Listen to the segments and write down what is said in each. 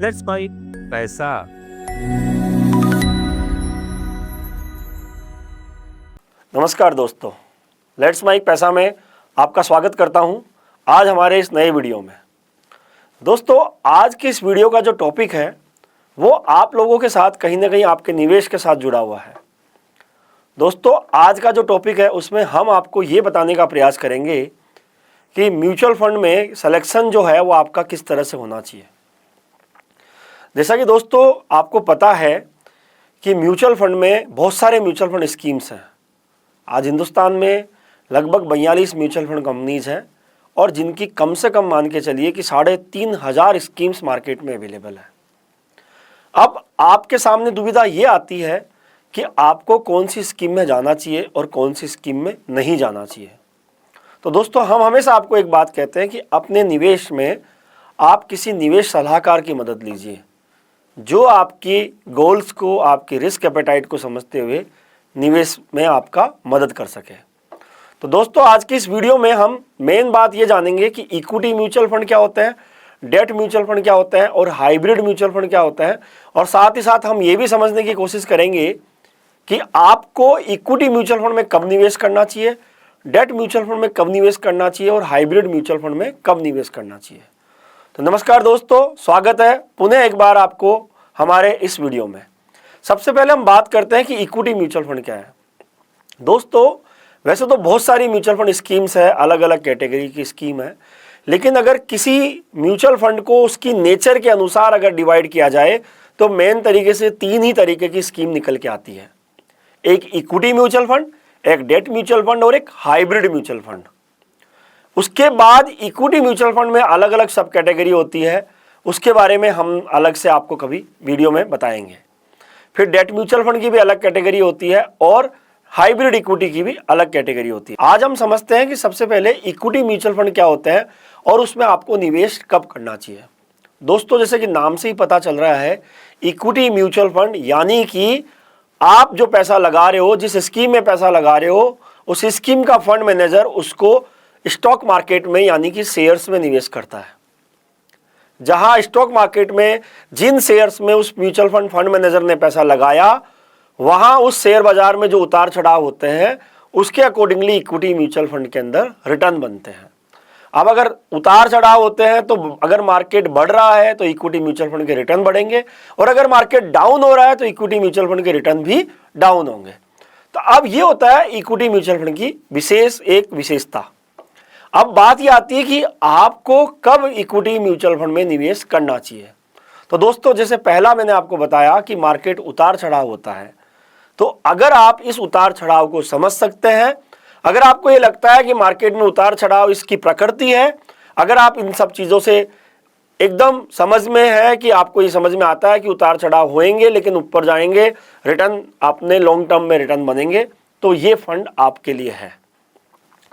Let's buy पैसा। नमस्कार दोस्तों, लेट्स माइक पैसा में आपका स्वागत करता हूं आज हमारे इस नए वीडियो में। दोस्तों, आज की इस वीडियो का जो टॉपिक है वो आप लोगों के साथ कहीं ना कहीं आपके निवेश के साथ जुड़ा हुआ है। दोस्तों, आज का जो टॉपिक है उसमें हम आपको ये बताने का प्रयास करेंगे कि म्यूचुअल फंड में सिलेक्शन जो है वो आपका किस तरह से होना चाहिए। जैसा कि दोस्तों आपको पता है कि म्यूचुअल फंड में बहुत सारे म्यूचुअल फंड स्कीम्स हैं। आज हिंदुस्तान में लगभग 42 म्यूचुअल फंड कंपनीज हैं और जिनकी कम से कम मान के चलिए कि 3,500 स्कीम्स मार्केट में अवेलेबल है। अब आपके सामने दुविधा ये आती है कि आपको कौन सी स्कीम में जाना चाहिए और कौन सी स्कीम में नहीं जाना चाहिए। तो दोस्तों, हम हमेशा आपको एक बात कहते हैं कि अपने निवेश में आप किसी निवेश सलाहकार की मदद लीजिए जो आपकी गोल्स को, आपकी रिस्क एपेटाइट को समझते हुए निवेश में आपका मदद कर सके। तो दोस्तों, आज की इस वीडियो में हम मेन बात ये जानेंगे कि इक्विटी म्यूचुअल फंड क्या होता है, डेट म्यूचुअल फंड क्या होता है और हाइब्रिड म्यूचुअल फंड क्या होता है। और साथ ही साथ हम ये भी समझने की कोशिश करेंगे कि आपको इक्विटी म्यूचुअल फंड में कब निवेश करना चाहिए, डेट म्यूचुअल फंड में कब निवेश करना चाहिए और हाइब्रिड म्यूचुअल फंड में कब निवेश करना चाहिए। तो नमस्कार दोस्तों, स्वागत है पुनः एक बार आपको हमारे इस वीडियो में। सबसे पहले हम बात करते हैं कि इक्विटी म्यूचुअल फंड क्या है। दोस्तों, वैसे तो बहुत सारी म्यूचुअल फंड स्कीम्स है, अलग अलग कैटेगरी की स्कीम है, लेकिन अगर किसी म्यूचुअल फंड को उसकी नेचर के अनुसार अगर डिवाइड किया जाए तो मेन तरीके से 3 ही तरीके की स्कीम निकल के आती है। एक इक्विटी म्यूचुअल फंड, एक डेट म्यूचुअल फंड और एक हाइब्रिड म्यूचुअल फंड। उसके बाद इक्विटी म्यूचुअल फंड में अलग अलग सब कैटेगरी होती है, उसके बारे में हम अलग से आपको कभी वीडियो में बताएंगे। फिर डेट म्यूचुअल फंड की भी अलग कैटेगरी होती है और हाइब्रिड इक्विटी की भी अलग कैटेगरी होती है। आज हम समझते हैं कि सबसे पहले इक्विटी म्यूचुअल फंड क्या होता है और उसमें आपको निवेश कब करना चाहिए। दोस्तों, जैसे कि नाम से ही पता चल रहा है, इक्विटी म्यूचुअल फंड यानी कि आप जो पैसा लगा रहे हो, जिस स्कीम में पैसा लगा रहे हो, उस स्कीम का फंड मैनेजर उसको स्टॉक मार्केट में यानी कि शेयर्स में निवेश करता है। जहां स्टॉक मार्केट में जिन शेयर्स में उस म्यूचुअल फंड मैनेजर ने पैसा लगाया, वहां उस शेयर बाजार में जो उतार चढ़ाव होते हैं उसके अकॉर्डिंगली इक्विटी म्यूचुअल फंड के अंदर रिटर्न बनते हैं। अब अगर उतार चढ़ाव होते हैं तो अगर मार्केट बढ़ रहा है तो इक्विटी म्यूचुअल फंड के रिटर्न बढ़ेंगे और अगर मार्केट डाउन हो रहा है तो इक्विटी म्यूचुअल फंड के रिटर्न भी डाउन होंगे। तो अब ये होता है इक्विटी म्यूचुअल फंड की एक विशेषता। अब बात ये आती है कि आपको कब इक्विटी म्यूचुअल फंड में निवेश करना चाहिए। तो दोस्तों, जैसे पहला मैंने आपको बताया कि मार्केट उतार चढ़ाव होता है, तो अगर आप इस उतार चढ़ाव को समझ सकते हैं, अगर आपको ये लगता है कि मार्केट में उतार चढ़ाव इसकी प्रकृति है, अगर आप इन सब चीज़ों से एकदम समझ में है कि आपको ये समझ में आता है कि उतार चढ़ाव होएंगे लेकिन ऊपर जाएंगे, रिटर्न अपने लॉन्ग टर्म में रिटर्न बनेंगे, तो ये फंड आपके लिए है।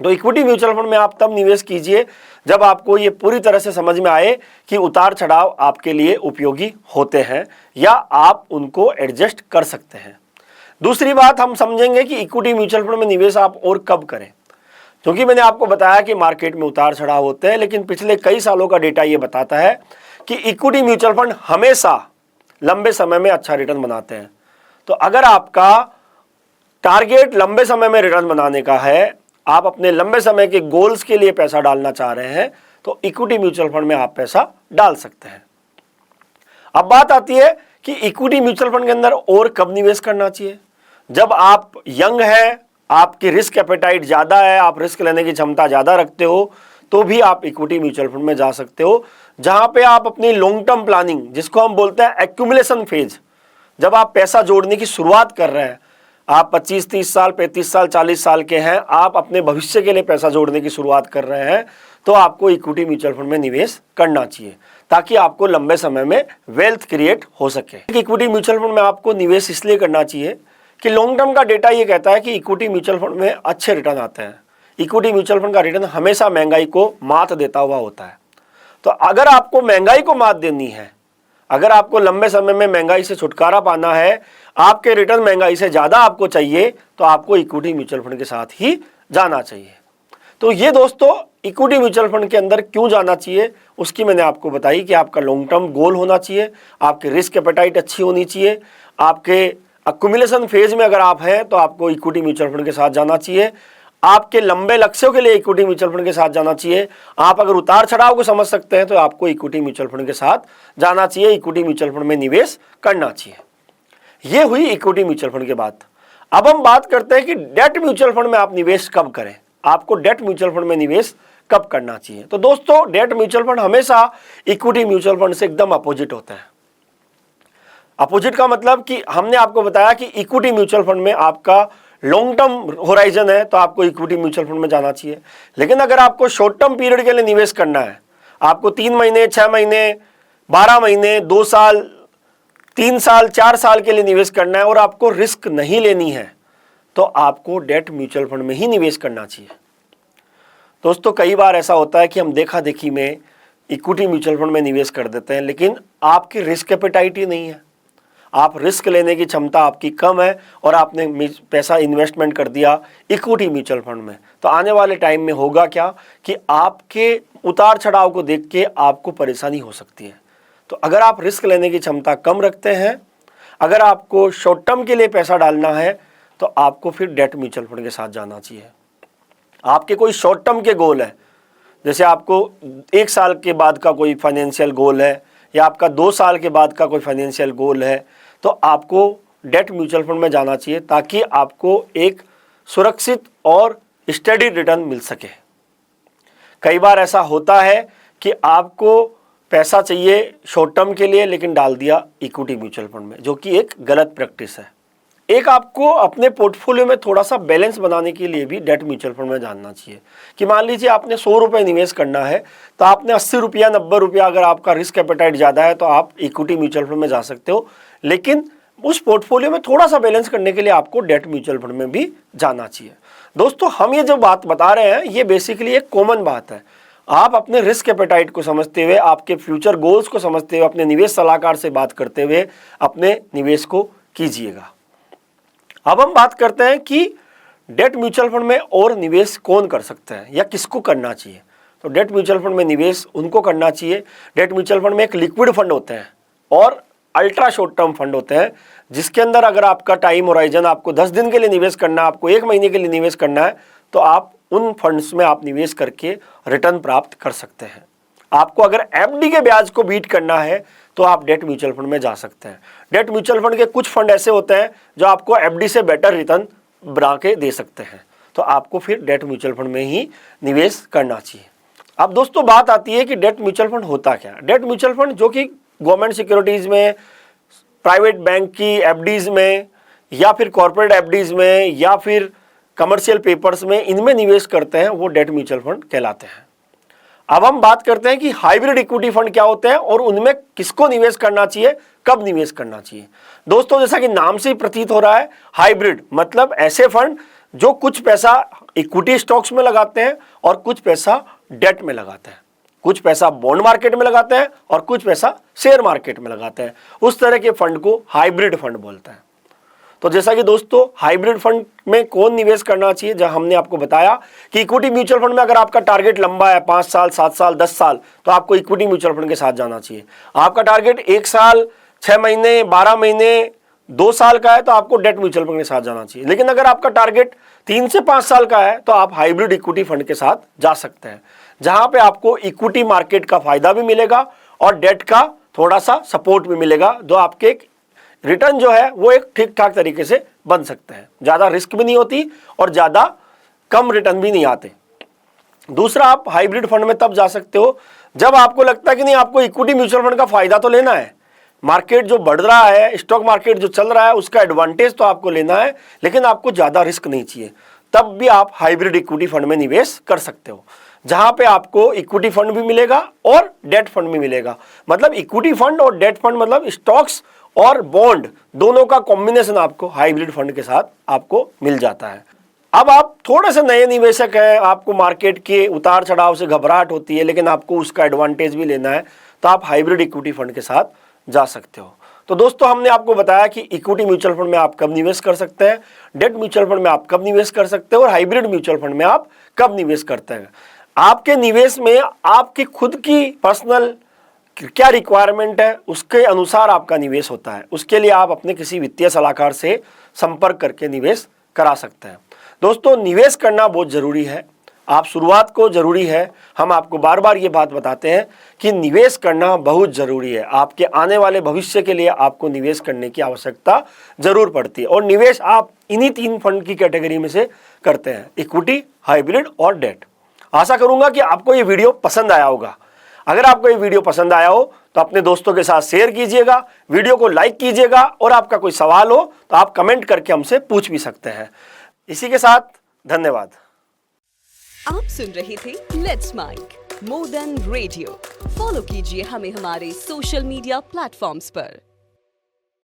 तो इक्विटी म्यूचुअल फंड में आप तब निवेश कीजिए जब आपको ये पूरी तरह से समझ में आए कि उतार चढ़ाव आपके लिए उपयोगी होते हैं या आप उनको एडजस्ट कर सकते हैं। दूसरी बात हम समझेंगे कि इक्विटी म्यूचुअल फंड में निवेश आप और कब करें, क्योंकि मैंने आपको बताया कि मार्केट में उतार चढ़ाव होते हैं, लेकिन पिछले कई सालों का डेटा ये बताता है कि इक्विटी म्यूचुअल फंड हमेशा लंबे समय में अच्छा रिटर्न बनाते हैं। तो अगर आपका टारगेट लंबे समय में रिटर्न बनाने का है, आप अपने लंबे समय के गोल्स के लिए पैसा डालना चाह रहे हैं, तो इक्विटी म्यूचुअल फंड में आप पैसा डाल सकते हैं। अब बात आती है कि इक्विटी म्यूचुअल फंड के अंदर और कब निवेश करना चाहिए। जब आप यंग हैं, आपकी रिस्क एपेटाइट ज़्यादा है, आप रिस्क लेने की क्षमता ज़्यादा रखते हो, तो भी आप इक्विटी म्यूचुअल फंड में जा सकते हो, जहां पे आप अपनी लॉन्ग टर्म प्लानिंग, जिसको हम बोलते हैं एक्यूमुलेशन फेज, जब आप पैसा जोड़ने की शुरुआत कर रहे हैं, आप 25-30 साल, 35 साल, 40 साल के हैं, आप अपने भविष्य के लिए पैसा जोड़ने की शुरुआत कर रहे हैं, तो आपको इक्विटी म्यूचुअल फंड में निवेश करना चाहिए ताकि आपको लंबे समय में वेल्थ क्रिएट हो सके। इक्विटी म्यूचुअल फंड में आपको निवेश इसलिए करना चाहिए कि लॉन्ग टर्म का डेटा ये कहता है कि इक्विटी म्यूचुअल फंड में अच्छे रिटर्न आते हैं। इक्विटी म्यूचुअल फंड का रिटर्न हमेशा महंगाई को मात देता हुआ होता है। तो अगर आपको महंगाई को मात देनी है, अगर आपको लंबे समय में महंगाई से छुटकारा पाना है, आपके रिटर्न महंगाई से ज़्यादा आपको चाहिए, तो आपको इक्विटी म्यूचुअल फंड के साथ ही जाना चाहिए। तो ये दोस्तों इक्विटी म्यूचुअल फंड के अंदर क्यों जाना चाहिए उसकी मैंने आपको बताई कि आपका लॉन्ग टर्म गोल होना चाहिए, आपकी रिस्क एपेटाइट अच्छी होनी चाहिए, आपके अक्यूमुलेशन फेज में अगर आप हैं तो आपको इक्विटी म्यूचुअल फंड के साथ जाना चाहिए, आपके लंबे लक्ष्यों के लिए इक्विटी म्यूचुअल फंड के साथ जाना चाहिए, आप अगर उतार चढ़ाव को समझ सकते हैं तो आपको इक्विटी म्यूचुअल फंड के साथ जाना चाहिए, इक्विटी म्यूचुअल फंड में निवेश करना चाहिए। ये हुई इक्विटी म्यूचुअल फंड की बात। अब हम बात करते हैं कि डेट म्यूचुअल फंड में आप निवेश कब करें, आपको डेट म्यूचुअल फंड में निवेश कब करना चाहिए। तो दोस्तों डेट म्यूचुअल फंड हमेशा इक्विटी म्यूचुअल फंड से एकदम अपोजिट होता है। अपोजिट का मतलब कि हमने आपको बताया कि इक्विटी म्यूचुअल फंड में आपका लॉन्ग टर्म होराइजन है तो आपको इक्विटी म्यूचुअल फंड में जाना चाहिए, लेकिन अगर आपको शॉर्ट टर्म पीरियड के लिए निवेश करना है, आपको 3 महीने, 6 महीने, 12 महीने, 2 साल, 3 साल, 4 साल के लिए निवेश करना है और आपको रिस्क नहीं लेनी है तो आपको डेट म्यूचुअल फंड में ही निवेश करना चाहिए। दोस्तों कई बार ऐसा होता है कि हम देखा देखी में इक्विटी म्यूचुअल फंड में निवेश कर देते हैं, लेकिन आपकी रिस्क एपेटाइट ही नहीं है, आप रिस्क लेने की क्षमता आपकी कम है और आपने पैसा इन्वेस्टमेंट कर दिया इक्विटी म्यूचुअल फंड में, तो आने वाले टाइम में होगा क्या कि आपके उतार चढ़ाव को देख के आपको परेशानी हो सकती है। तो अगर आप रिस्क लेने की क्षमता कम रखते हैं, अगर आपको शॉर्ट टर्म के लिए पैसा डालना है तो आपको फिर डेट म्यूचुअल फंड के साथ जाना चाहिए। आपके कोई शॉर्ट टर्म के गोल है, जैसे आपको 1 साल के बाद का कोई फाइनेंशियल गोल है या आपका 2 साल के बाद का कोई फाइनेंशियल गोल है, तो आपको डेट म्यूचुअल फंड में जाना चाहिए ताकि आपको एक सुरक्षित और स्टेडी रिटर्न मिल सके। कई बार ऐसा होता है कि आपको पैसा चाहिए शॉर्ट टर्म के लिए लेकिन डाल दिया इक्विटी म्यूचुअल फंड में, जो कि एक गलत प्रैक्टिस है। एक आपको अपने पोर्टफोलियो में थोड़ा सा बैलेंस बनाने के लिए भी डेट म्यूचुअल फंड में जानना चाहिए कि मान लीजिए आपने 100 रुपये निवेश करना है तो आपने 80 रुपया, 90 रुपया, अगर आपका रिस्क एपेटाइट ज़्यादा है तो आप इक्विटी म्यूचुअल फंड में जा सकते हो, लेकिन उस पोर्टफोलियो में थोड़ा सा बैलेंस करने के लिए आपको डेट म्यूचुअल फंड में भी जाना चाहिए। दोस्तों हम ये जो बात बता रहे हैं ये बेसिकली एक कॉमन बात है। आप अपने रिस्क एपेटाइट को समझते हुए, आपके फ्यूचर गोल्स को समझते हुए, अपने निवेश सलाहकार से बात करते हुए अपने निवेश को कीजिएगा। अब हम बात करते हैं कि डेट म्यूचुअल फंड में और निवेश कौन कर सकते हैं या किसको करना चाहिए। तो डेट म्यूचुअल फंड में निवेश उनको करना चाहिए। डेट म्यूचुअल फंड में एक लिक्विड फंड होते हैं और अल्ट्रा शॉर्ट टर्म फंड होते हैं, जिसके अंदर अगर आपका टाइम होराइजन आपको 10 दिन के लिए निवेश करना है, आपको 1 महीने के लिए निवेश करना है, तो आप उन फंड्स में आप निवेश करके रिटर्न प्राप्त कर सकते हैं। आपको अगर एफडी के ब्याज को बीट करना है तो आप डेट म्यूचुअल फंड में जा सकते हैं। डेट म्यूचुअल फंड के कुछ फंड ऐसे होते हैं जो आपको एफडी से बेटर रिटर्न बना के दे सकते हैं, तो आपको फिर डेट म्यूचुअल फंड में ही निवेश करना चाहिए। अब दोस्तों बात आती है कि डेट म्यूचुअल फंड होता क्या है। डेट म्यूचुअल फंड जो कि गवर्नमेंट सिक्योरिटीज़ में, प्राइवेट बैंक की एफडीज में या फिर कॉर्पोरेट एफडीज में या फिर कमर्शियल पेपर्स में, इनमें निवेश करते हैं, वो डेट म्यूचुअल फंड कहलाते हैं। अब हम बात करते हैं कि हाइब्रिड इक्विटी फंड क्या होते हैं और उनमें किसको निवेश करना चाहिए, कब निवेश करना चाहिए। दोस्तों जैसा कि नाम से ही प्रतीत हो रहा है, हाइब्रिड मतलब ऐसे फंड जो कुछ पैसा इक्विटी स्टॉक्स में लगाते हैं और कुछ पैसा डेट में लगाते हैं, कुछ पैसा बॉन्ड मार्केट में लगाते हैं और कुछ पैसा शेयर मार्केट में लगाते हैं। उस तरह के फंड को हाइब्रिड फंड बोलते हैं। तो जैसा कि दोस्तों हाइब्रिड फंड में कौन निवेश करना चाहिए, जहां हमने आपको बताया कि इक्विटी म्यूचुअल फंड में अगर आपका टारगेट लंबा है 5 साल, 7 साल, 10 साल, तो आपको इक्विटी म्यूचुअल फंड के साथ जाना चाहिए। आपका टारगेट 1 साल, 6 महीने, 12 महीने, 2 साल का है तो आपको डेट म्यूचुअल फंड के साथ जाना चाहिए। लेकिन अगर आपका टारगेट 3 से 5 साल का है तो आप हाइब्रिड इक्विटी फंड के साथ जा सकते हैं, जहां पे आपको इक्विटी मार्केट का फायदा भी मिलेगा और डेट का थोड़ा सा सपोर्ट भी मिलेगा, जो आपके रिटर्न जो है वो एक ठीक ठाक तरीके से बन सकते हैं। ज़्यादा रिस्क भी नहीं होती और ज़्यादा कम रिटर्न भी नहीं आते। दूसरा, आप हाइब्रिड फंड में तब जा सकते हो जब आपको लगता है कि नहीं, आपको इक्विटी म्यूचुअल फंड का फायदा तो लेना है, मार्केट जो बढ़ रहा है, स्टॉक मार्केट जो चल रहा है, उसका एडवांटेज तो आपको लेना है, लेकिन आपको ज़्यादा रिस्क नहीं चाहिए, तब भी आप हाइब्रिड इक्विटी फंड में निवेश कर सकते हो, जहां पे आपको इक्विटी फंड भी मिलेगा और डेट फंड भी मिलेगा। मतलब इक्विटी फंड और डेट फंड मतलब स्टॉक्स और बॉन्ड दोनों का कॉम्बिनेशन आपको हाइब्रिड फंड के साथ आपको मिल जाता है। अब आप थोड़े से नए निवेशक हैं, आपको मार्केट के उतार चढ़ाव से घबराहट होती है, लेकिन आपको उसका एडवांटेज भी लेना है, तो आप हाइब्रिड इक्विटी फंड के साथ जा सकते हो। तो दोस्तों हमने आपको बताया कि इक्विटी म्यूचुअल फंड में आप कब निवेश कर सकते हैं, डेट म्यूचुअल फंड में आप कब निवेश कर सकते हैं और हाइब्रिड म्यूचुअल फंड में आप कब निवेश करते हैं। आपके निवेश में आपकी खुद की पर्सनल क्या रिक्वायरमेंट है, उसके अनुसार आपका निवेश होता है। उसके लिए आप अपने किसी वित्तीय सलाहकार से संपर्क करके निवेश करा सकते हैं। दोस्तों, निवेश करना बहुत ज़रूरी है। आप शुरुआत को ज़रूरी है, हम आपको बार बार ये बात बताते हैं कि निवेश करना बहुत ज़रूरी है। आपके आने वाले भविष्य के लिए आपको निवेश करने की आवश्यकता ज़रूर पड़ती है, और निवेश आप इन्हीं 3 फंड की कैटेगरी में से करते हैं, इक्विटी, हाइब्रिड और डेट। आशा करूँगा कि आपको ये वीडियो पसंद आया होगा। अगर आपको ये वीडियो पसंद आया हो तो अपने दोस्तों के साथ शेयर कीजिएगा, वीडियो को लाइक कीजिएगा, और आपका कोई सवाल हो तो आप कमेंट करके हमसे पूछ भी सकते हैं। इसी के साथ धन्यवाद। आप सुन रहे थे let's mic more than radio. Follow कीजिए हमें हमारे सोशल मीडिया प्लेटफॉर्म्स पर।